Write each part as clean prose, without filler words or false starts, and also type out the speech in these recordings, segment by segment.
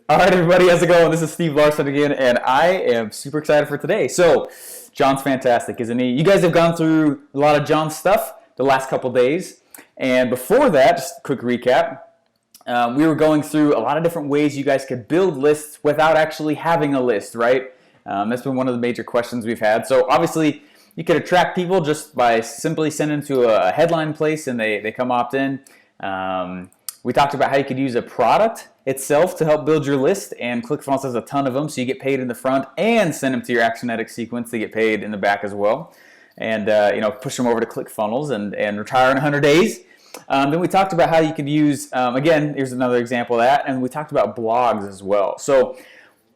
All right, everybody, how's it going? This is Steve Larson again, and I am super excited for today. So, John's fantastic, isn't he? You guys have gone through a lot of John's stuff the last couple days, and before that, just a quick recap, we were going through a lot of different ways you guys could build lists without actually having a list, right? That's been one of the major questions we've had. So, obviously, you could attract people just by simply sending them to a headline place and they come opt in. We talked about how you could use a product itself to help build your list, and ClickFunnels has a ton of them, so you get paid in the front and send them to your Actionetics sequence to get paid in the back as well. And push them over to ClickFunnels and retire in 100 days. Then we talked about how you could use, again, here's another example of that, and we talked about blogs as well. So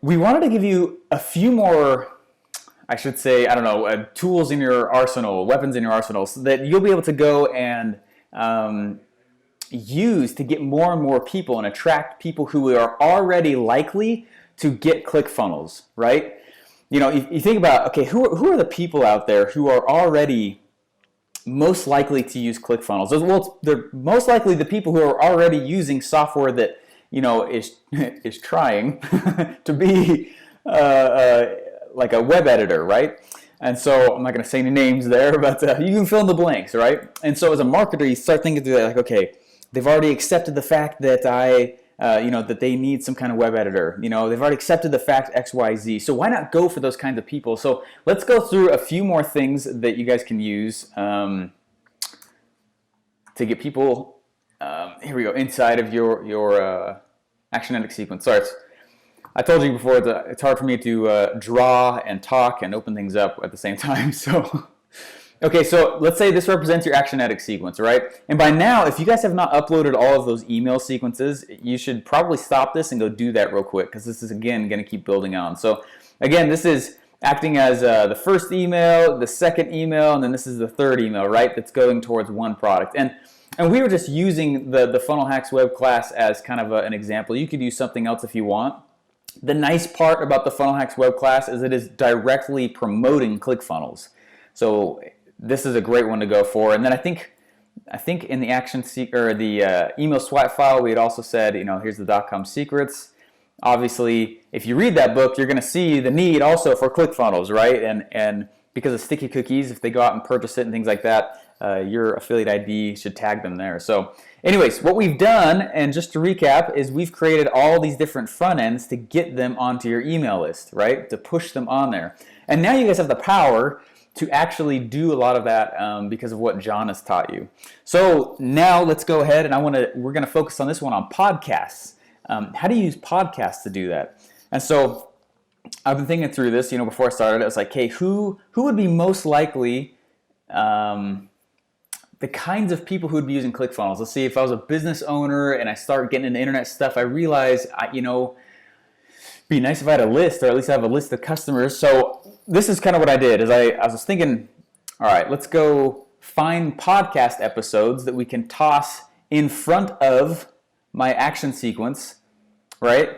we wanted to give you a few more, I should say, tools in your arsenal, weapons in your arsenal, so that you'll be able to go and use to get more and more people and attract people who are already likely to get ClickFunnels, right? You know, you think about, okay, who are the people out there who are already most likely to use ClickFunnels? Well, they're most likely the people who are already using software that, is trying to be like a web editor, right? And so I'm not going to say any names there, but you can fill in the blanks, right? And so as a marketer, you start thinking through that, like, okay, they've already accepted the fact that that they need some kind of web editor. They've already accepted the fact X, Y, Z. So why not go for those kinds of people? So let's go through a few more things that you guys can use to get people. Here we go, inside of your Actionetics sequence. Sorry, I told you before that it's hard for me to draw and talk and open things up at the same time. So. Okay, so let's say this represents your Actionetics sequence, right? And by now, if you guys have not uploaded all of those email sequences, you should probably stop this and go do that real quick, because this is, again, going to keep building on. So, again, this is acting as the first email, the second email, and then this is the third email, right? That's going towards one product. And we were just using the Funnel Hacks web class as kind of an example. You could use something else if you want. The nice part about the Funnel Hacks web class is it is directly promoting ClickFunnels. So this is a great one to go for. And then I think in the the email swipe file, we had also said, here's the .com secrets. Obviously, if you read that book, you're going to see the need also for ClickFunnels, right? And because of sticky cookies, if they go out and purchase it and things like that, your affiliate ID should tag them there. So anyways, what we've done, and just to recap, is we've created all these different front ends to get them onto your email list, right? To push them on there. And now you guys have the power to actually do a lot of that because of what John has taught you. So now let's go ahead, and we're going to focus on this one on podcasts. How do you use podcasts to do that? And so I've been thinking through this, before I started. I was like, hey, who would be most likely the kinds of people who would be using ClickFunnels? Let's see, if I was a business owner and I start getting into internet stuff, I realize, be nice if I had a list, or at least I have a list of customers. So this is kind of what I did, is I was thinking, all right, let's go find podcast episodes that we can toss in front of my action sequence, right?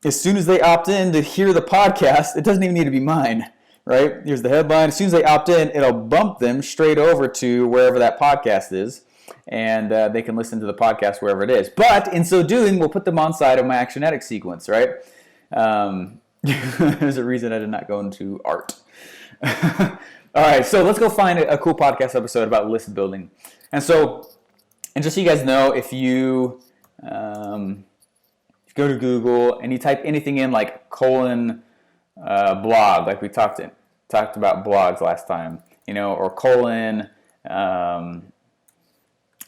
As soon as they opt in to hear the podcast, it doesn't even need to be mine, right? Here's the headline. As soon as they opt in, it'll bump them straight over to wherever that podcast is, and they can listen to the podcast wherever it is. But in so doing, we'll put them on side of my Actionetics sequence, right? There's a reason I did not go into art. All right, so let's go find a cool podcast episode about list building. And so, and just so you guys know, if you go to Google and you type anything in like blog, like we talked about blogs last time, or colon, I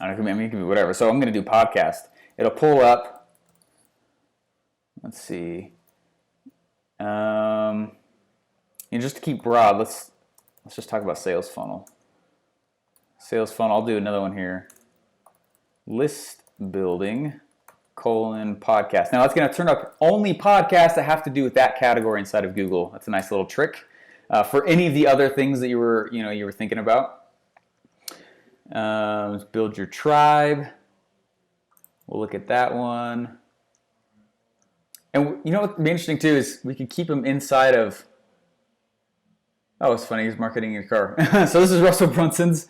don't know, it can be whatever. So I'm going to do podcast. It'll pull up. Let's see. Just to keep broad, let's just talk about sales funnel. Sales funnel. I'll do another one here. List building, podcast. Now that's going to turn up only podcasts that have to do with that category inside of Google. That's a nice little trick for any of the other things that you were thinking about. Let's build your tribe. We'll look at that one. And what would be interesting too is we could keep them inside of. Oh, it's funny. He's marketing your car. So this is Russell Brunson's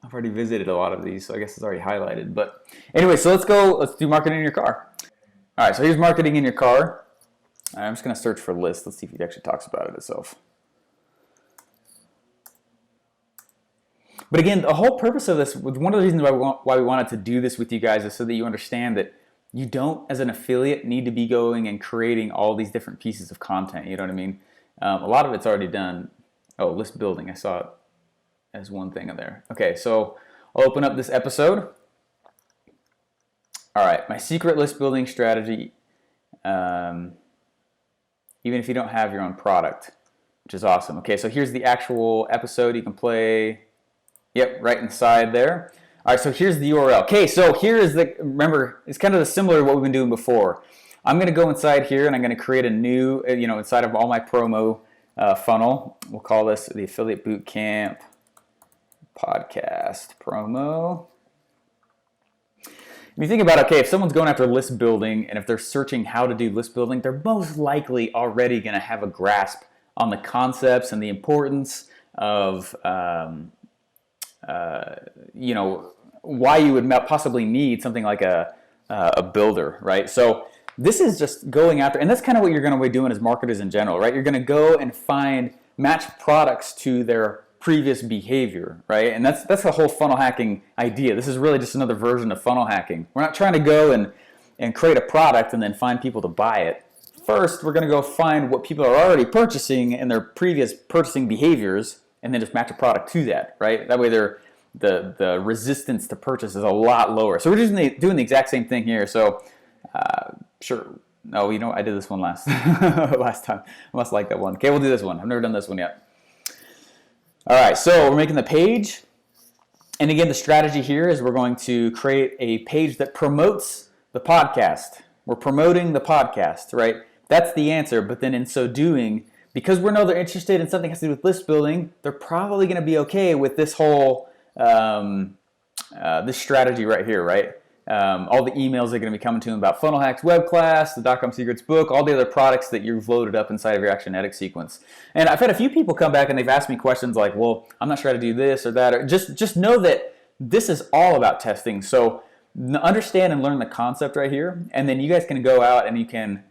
I've already visited a lot of these, so I guess it's already highlighted. But anyway, so let's do marketing in your car. All right, so here's marketing in your car. I'm just going to search for list. Let's see if it actually talks about it itself. But again, the whole purpose of this, one of the reasons why we wanted to do this with you guys is so that you understand that you don't, as an affiliate, need to be going and creating all these different pieces of content. You know what I mean? A lot of it's already done. Oh, list building. I saw it as one thing in there. Okay, so I'll open up this episode. All right, my secret list building strategy, even if you don't have your own product, which is awesome. Okay, so here's the actual episode you can play. Yep, right inside there. All right, so here's the URL. Okay, so here is remember, it's kind of similar to what we've been doing before. I'm going to go inside here and I'm going to create a new, inside of all my promo funnel. We'll call this the Affiliate Bootcamp Podcast Promo. If you think about, okay, if someone's going after list building and if they're searching how to do list building, they're most likely already going to have a grasp on the concepts and the importance of why you would possibly need something like a builder, right? So this is just going after, and that's kind of what you're going to be doing as marketers in general, right? You're going to go and match products to their previous behavior, right? And that's the whole funnel hacking idea. This is really just another version of funnel hacking. We're not trying to go and create a product and then find people to buy it. First, we're going to go find what people are already purchasing and their previous purchasing behaviors, and then just match a product to that, right? That way the resistance to purchase is a lot lower. So we're just doing the exact same thing here. So sure. No, I did this one last time. I must like that one. Okay, we'll do this one. I've never done this one yet. All right, so we're making the page. And again, the strategy here is we're going to create a page that promotes the podcast. We're promoting the podcast, right? That's the answer. But then in so doing, because we know they're interested in something that has to do with list building, they're probably going to be okay with this whole this strategy right here, right? All the emails that are going to be coming to them about Funnel Hacks web class, the .com Secrets book, all the other products that you've loaded up inside of your Actionetics sequence. And I've had a few people come back and they've asked me questions like, well, I'm not sure how to do this or that. Or just know that this is all about testing. So understand and learn the concept right here, and then you guys can go out and you can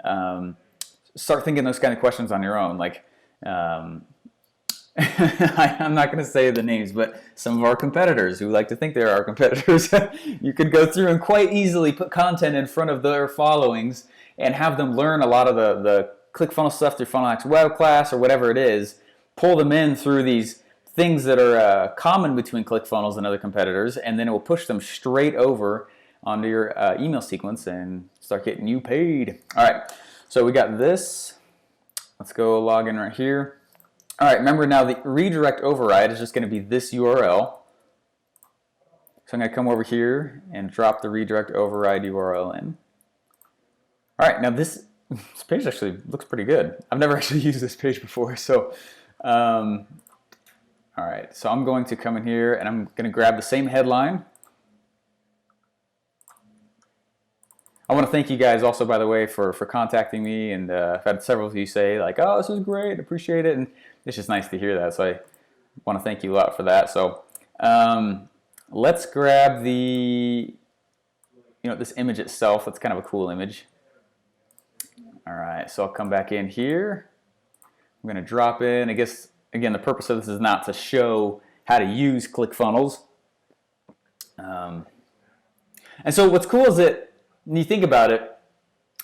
start thinking those kind of questions on your own. Like, I'm not going to say the names, but some of our competitors who like to think they're our competitors, you could go through and quite easily put content in front of their followings and have them learn a lot of the ClickFunnels stuff through Funnel Hacks web class or whatever it is, pull them in through these things that are common between ClickFunnels and other competitors, and then it will push them straight over onto your email sequence and start getting you paid. All right, so we got this. Let's go log in right here. All right, remember now the redirect override is just going to be this URL. So I'm going to come over here and drop the redirect override URL in. All right, now this page actually looks pretty good. I've never actually used this page before, so all right, so I'm going to come in here and I'm going to grab the same headline. I want to thank you guys also, by the way, for contacting me, and I've had several of you say like, oh, this is great, appreciate it, and it's just nice to hear that, so I want to thank you a lot for that. So let's grab this image itself. That's kind of a cool image. All right, so I'll come back in here. I'm going to drop in. I guess, again, the purpose of this is not to show how to use ClickFunnels. And so what's cool is that when you think about it,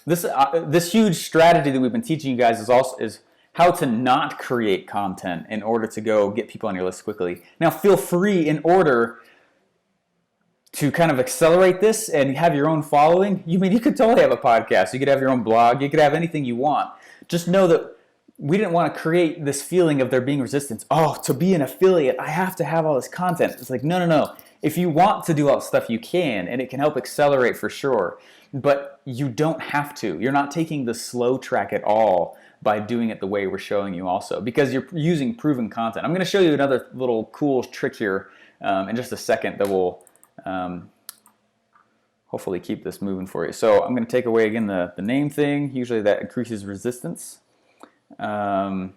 this huge strategy that we've been teaching you guys is how to not create content in order to go get people on your list quickly. Now, feel free, in order to kind of accelerate this and have your own following, you could totally have a podcast, you could have your own blog, you could have anything you want. Just know that we didn't want to create this feeling of there being resistance. Oh, to be an affiliate, I have to have all this content. It's like, no. If you want to do all this stuff, you can, and it can help accelerate for sure. But you don't have to. You're not taking the slow track at all by doing it the way we're showing you also, because you're using proven content. I'm going to show you another little cool trick here in just a second that will hopefully keep this moving for you. So I'm going to take away again the name thing. Usually that increases resistance. All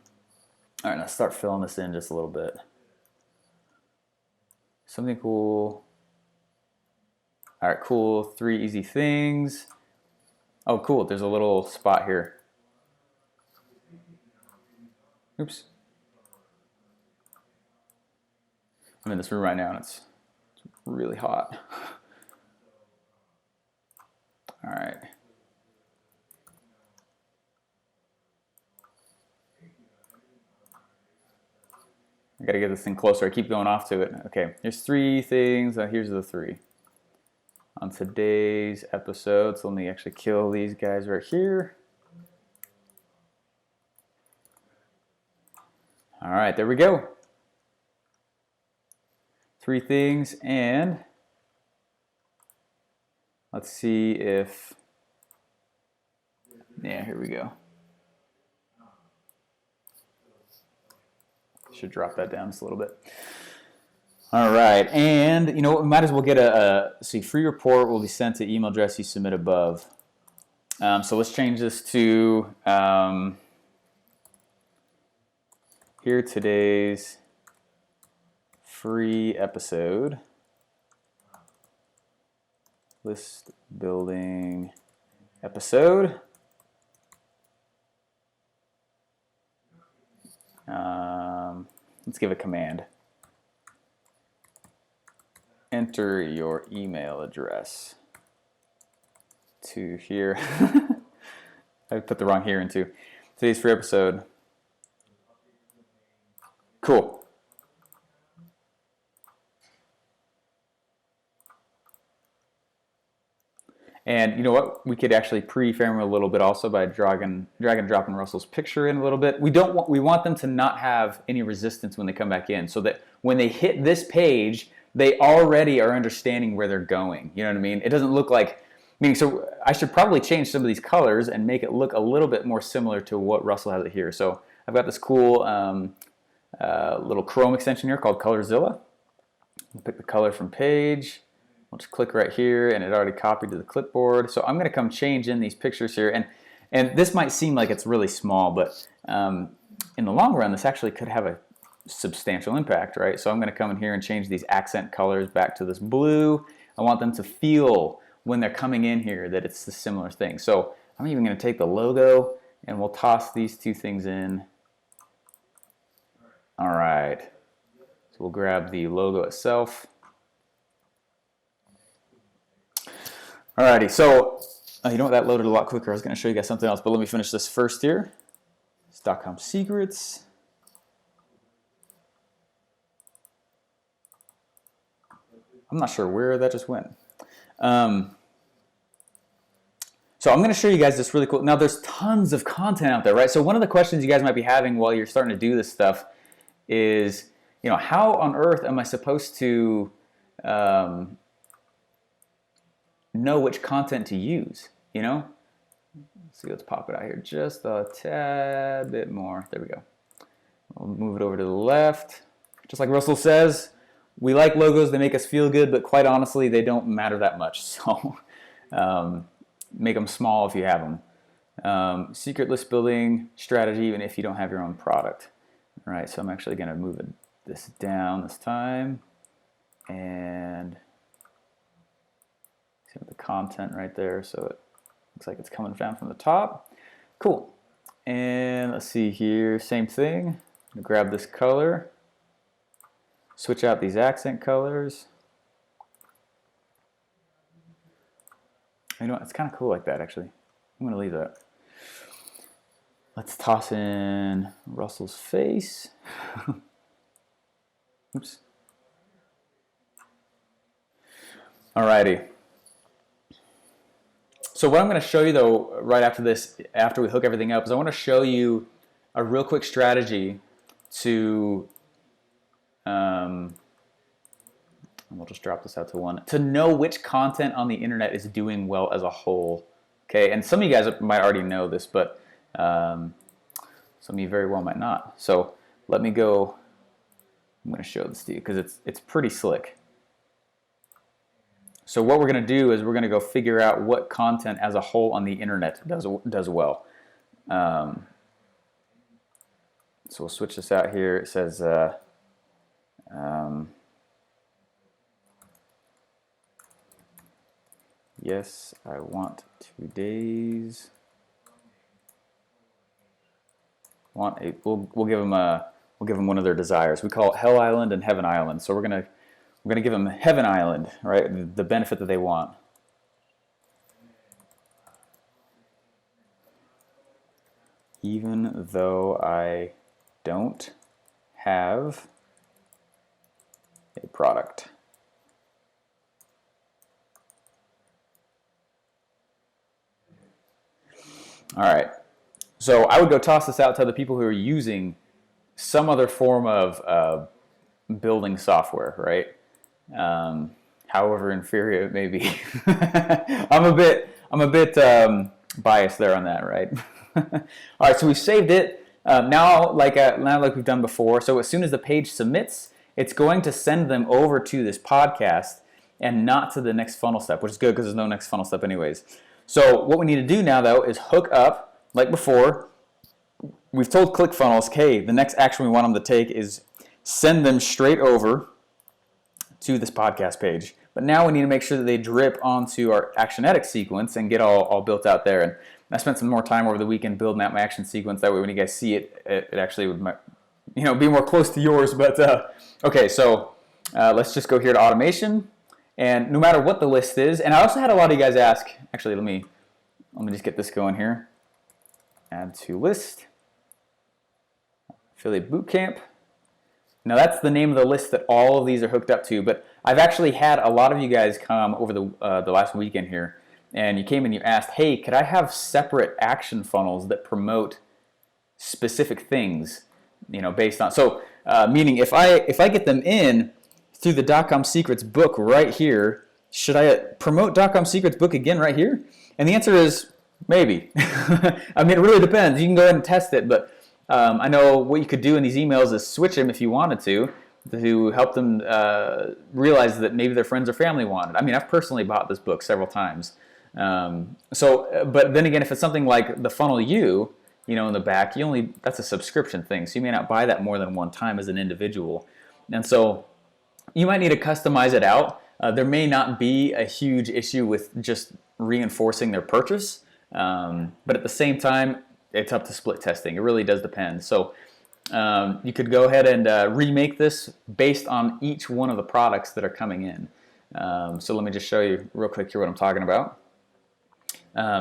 right, let's start filling this in just a little bit. Something cool. All right, cool. 3 easy things. Oh, cool. There's a little spot here. Oops. I'm in this room right now and it's really hot. All right. I gotta get this thing closer. I keep going off to it. Okay, here's 3 things. Here's the 3. On today's episode, so let me actually kill these guys right here. All right, there we go. 3 things, and let's see if, yeah, here we go. Should drop that down just a little bit. All right, and you know what, we might as well get see, free report will be sent to email address you submit above. So let's change this to here today's free episode. List building episode. Let's give a command. Enter your email address to here. I put the wrong here into today's free episode. Cool. And you know what? We could actually pre-frame a little bit also by drag and dropping Russell's picture in a little bit. We want them to not have any resistance when they come back in, so that when they hit this page, they already are understanding where they're going. You know what I mean? It doesn't look like, meaning, so I should probably change some of these colors and make it look a little bit more similar to what Russell has it here. So I've got this cool little Chrome extension here called Colorzilla. We'll pick the color from page. We'll just click right here, and it already copied to the clipboard. So I'm going to come change in these pictures here, and this might seem like it's really small, but in the long run, this actually could have a substantial impact, right? So I'm going to come in here and change these accent colors back to this blue. I want them to feel when they're coming in here that it's a similar thing. So I'm even going to take the logo, and we'll toss these 2 things in. All right. So we'll grab the logo itself. Alrighty, so you know what, that loaded a lot quicker. I was going to show you guys something else, but let me finish this first here. It's .com secrets. I'm not sure where that just went. So I'm going to show you guys this really cool. Now there's tons of content out there, right? So one of the questions you guys might be having while you're starting to do this stuff is, you know, how on earth am I supposed to know which content to use, you know? Let's see, let's pop it out here just a tad bit more. There we go. We'll move it over to the left. Just like Russell says, we like logos, they make us feel good, but quite honestly, they don't matter that much. So make them small if you have them. Secret list building strategy, even if you don't have your own product. All right, so I'm actually gonna move this down this time, and see the content right there, so it looks like it's coming down from the top. Cool. And let's see here, same thing. I'm gonna grab this color, switch out these accent colors. You know what, it's kind of cool like that actually. I'm gonna leave that. Let's toss in Russell's face. Oops. Alrighty. So what I'm going to show you though right after this, after we hook everything up, is I want to show you a real quick strategy to, and we'll just drop this out to 1, to know which content on the internet is doing well as a whole. Okay, and some of you guys might already know this, but some of you very well might not. So let me go, I'm going to show this to you because it's pretty slick. So what we're going to do is we're going to go figure out what content as a whole on the internet does well. So we'll switch this out here. It says Yes, I want today's. We'll give them one of their desires. We call it Hell Island and Heaven Island. So we're gonna give them Heaven Island, right? The benefit that they want. Even though I don't have a product. All right. So I would go toss this out to the people who are using some other form of building software, right? However inferior it may be. I'm a bit biased there on that, right? All right, so we've saved it. Now like we've done before, so as soon as the page submits, it's going to send them over to this podcast and not to the next funnel step, which is good because there's no next funnel step anyways. So what we need to do now, though, is hook up, like before. We've told ClickFunnels, okay, the next action we want them to take is send them straight over to this podcast page. But now we need to make sure that they drip onto our Actionetics sequence and get all built out there. And I spent some more time over the weekend building out my action sequence. That way when you guys see it, it actually would be more close to yours. But okay, so let's just go here to automation. And no matter what the list is, and I also had a lot of you guys ask, actually let me just get this going here. Add to list. Affiliate Bootcamp. Now that's the name of the list that all of these are hooked up to, but I've actually had a lot of you guys come over the last weekend here, and you came and you asked, hey, could I have separate action funnels that promote specific things, based on, so meaning if I get them in through the .com Secrets book right here, should I promote .com Secrets book again right here? And the answer is maybe. I mean, it really depends. You can go ahead and test it, but I know what you could do in these emails is switch them if you wanted to help them realize that maybe their friends or family want it. I mean, I've personally bought this book several times. But then again, if it's something like the Funnel U, in the back, that's a subscription thing, so you may not buy that more than one time as an individual. And so you might need to customize it out. There may not be a huge issue with just reinforcing their purchase, but at the same time, it's up to split testing. It really does depend. So you could go ahead and remake this based on each one of the products that are coming in. So let me just show you real quick here what I'm talking about.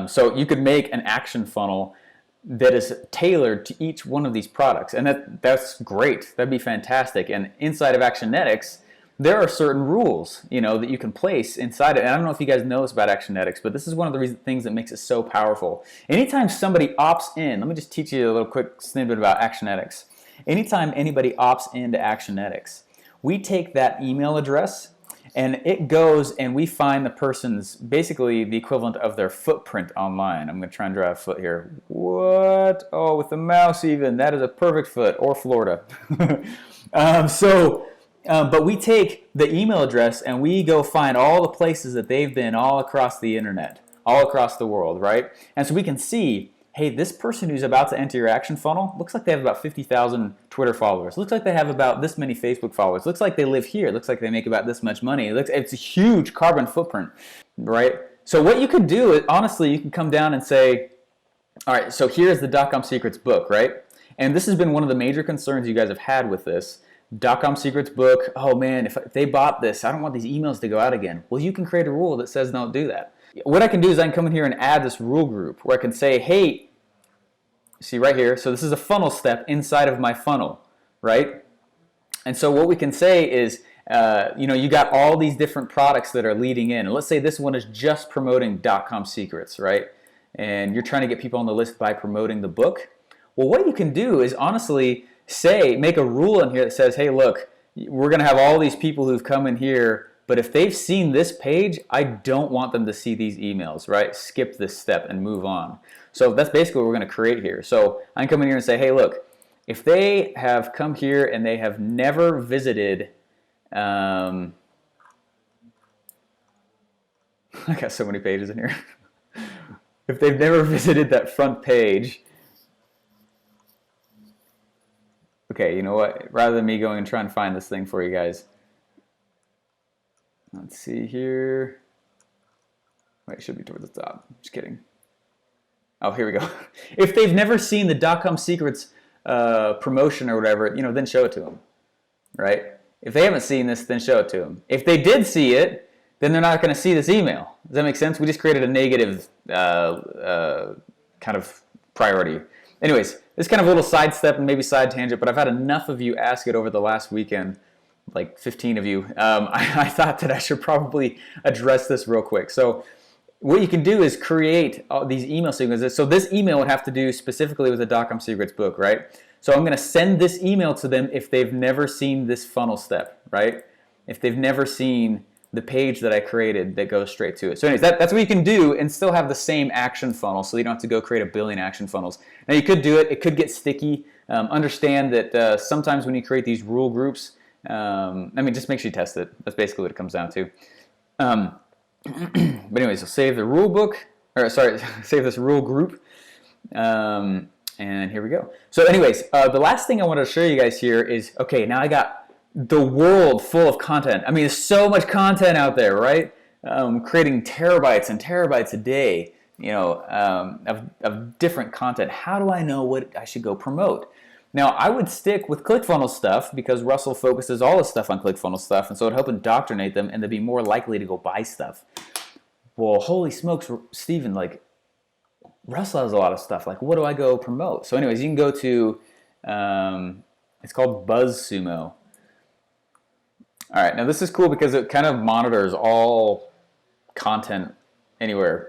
So you could make an action funnel that is tailored to each one of these products, and that's great. That'd be fantastic. And inside of Actionetics, there are certain rules, that you can place inside it. And I don't know if you guys know this about Actionetics, but this is one of the things that makes it so powerful. Anytime somebody opts in, let me just teach you a little quick snippet about Actionetics. Anytime anybody opts into Actionetics, we take that email address and it goes and we find the person's, basically the equivalent of their footprint online. I'm going to try and draw a foot here. What? Oh, with the mouse even. That is a perfect foot, or Florida. But we take the email address and we go find all the places that they've been all across the internet, all across the world, right? And so we can see, hey, this person who's about to enter your action funnel looks like they have about 50,000 Twitter followers. Looks like they have about this many Facebook followers. Looks like they live here. Looks like they make about this much money. It's a huge carbon footprint, right? So what you could do is, honestly, you can come down and say, all right, so here's the .com Secrets book, right? And this has been one of the major concerns you guys have had with this. .com Secrets book, oh man, if they bought this, I don't want these emails to go out again. Well, you can create a rule that says don't do that. What I can do is I can come in here and add this rule group where I can say, hey, see right here, so this is a funnel step inside of my funnel, right? And so what we can say is, you got all these different products that are leading in. And let's say this one is just promoting .com Secrets, right? And you're trying to get people on the list by promoting the book. Well, what you can do is honestly make a rule in here that says, hey, look, we're going to have all these people who've come in here, but if they've seen this page, I don't want them to see these emails, right? Skip this step and move on. So that's basically what we're going to create here. So I can come in here and say, hey, look, if they have come here and they have never visited, I got so many pages in here. If they've never visited that front page, okay, you know what? Rather than me going and trying to find this thing for you guys, let's see here. Wait, it should be towards the top. Just kidding. Oh, here we go. If they've never seen the .com secrets promotion or whatever, then show it to them, right? If they haven't seen this, then show it to them. If they did see it, then they're not going to see this email. Does that make sense? We just created a negative kind of priority. Anyways, this is kind of a little sidestep and maybe side tangent, but I've had enough of you ask it over the last weekend, like 15 of you. I thought that I should probably address this real quick. So what you can do is create all these email sequences. So this email would have to do specifically with the .com secrets book, right? So I'm going to send this email to them if they've never seen this funnel step, right? If they've never seen the page that I created that goes straight to it. So anyways, that's what you can do and still have the same action funnel, so you don't have to go create a billion action funnels. Now you could do it. It could get sticky. Understand that sometimes when you create these rule groups, just make sure you test it. That's basically what it comes down to. But anyways, so save the rule book, save this rule group. And here we go. So anyways, the last thing I wanted to show you guys here is, okay, now I got the world full of content. I mean, there's so much content out there, right? Creating terabytes and terabytes a day, of different content. How do I know what I should go promote? Now, I would stick with ClickFunnels stuff because Russell focuses all his stuff on ClickFunnels stuff, and so it would help indoctrinate them, and they'd be more likely to go buy stuff. Well, holy smokes, Steven, Russell has a lot of stuff. What do I go promote? So anyways, you can go to, it's called BuzzSumo. All right, now this is cool because it kind of monitors all content anywhere.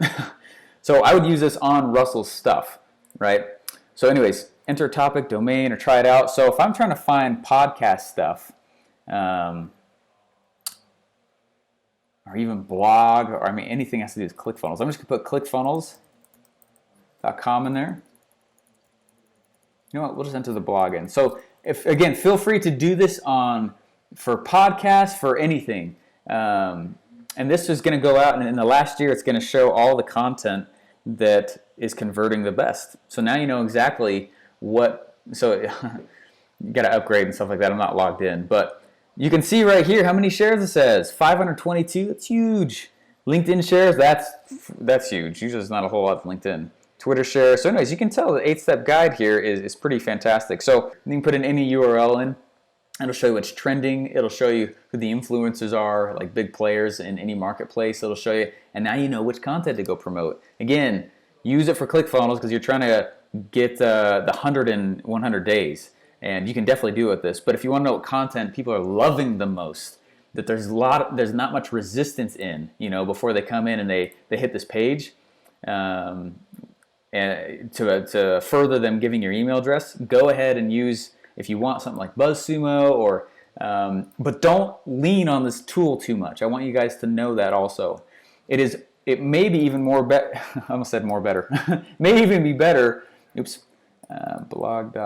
So I would use this on Russell's stuff, right? So anyways, enter topic, domain, or try it out. So if I'm trying to find podcast stuff, or even blog, or anything has to do with ClickFunnels, I'm just gonna put ClickFunnels.com in there. You know what? We'll just enter the blog in. So again, feel free to do this for podcasts, for anything. And this is going to go out, and in the last year, it's going to show all the content that is converting the best. So now you know exactly what. So you got to upgrade and stuff like that. I'm not logged in, but you can see right here how many shares it says. 522. That's huge. LinkedIn shares. That's huge. Usually, there's not a whole lot of LinkedIn. Twitter shares. So anyways, you can tell the 8-step guide here is pretty fantastic. So you can put in any URL in. It'll show you what's trending. It'll show you who the influencers are, like big players in any marketplace. It'll show you, and now you know which content to go promote. Again, use it for ClickFunnels because you're trying to get the 100 in 100 days, and you can definitely do it with this. But if you want to know what content people are loving the most, that there's not much resistance in, before they come in and they hit this page, and to further them giving your email address, go ahead and use. If you want something like BuzzSumo, but don't lean on this tool too much. I want you guys to know that also. It may be even more better. I almost said more better. May even be better. Oops. Blog.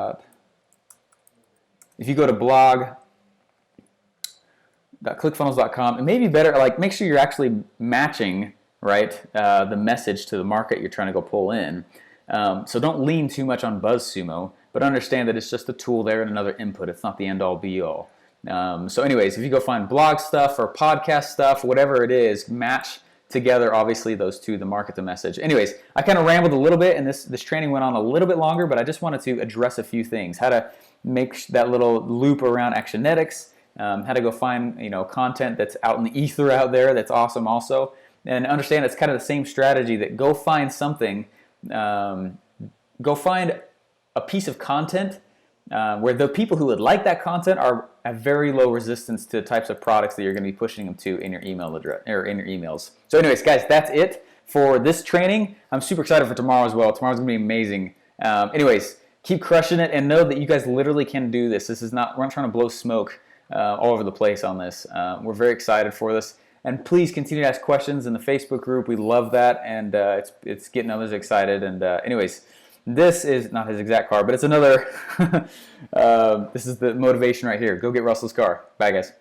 If you go to blog.clickfunnels.com, it may be better. Make sure you're actually matching, right, the message to the market you're trying to go pull in. So don't lean too much on BuzzSumo. But understand that it's just a tool there and another input. It's not the end-all, be-all. So anyways, if you go find blog stuff or podcast stuff, whatever it is, match together, obviously, those two, the market, the message. Anyways, I kind of rambled a little bit, and this training went on a little bit longer, but I just wanted to address a few things. How to make that little loop around Actionetics, how to go find content that's out in the ether out there that's awesome also, and understand it's kind of the same strategy that go find something, go find a piece of content where the people who would like that content are at very low resistance to the types of products that you're going to be pushing them to in your email address or in your emails. So anyways, guys, that's it for this training. I'm super excited for tomorrow as well. Tomorrow's going to be amazing. Anyways, keep crushing it and know that you guys literally can do this. We're not trying to blow smoke all over the place on this. We're very excited for this. And please continue to ask questions in the Facebook group. We love that, and it's getting others excited. And anyways, this is not his exact car, but it's another, this is the motivation right here. Go get Russell's car. Bye, guys.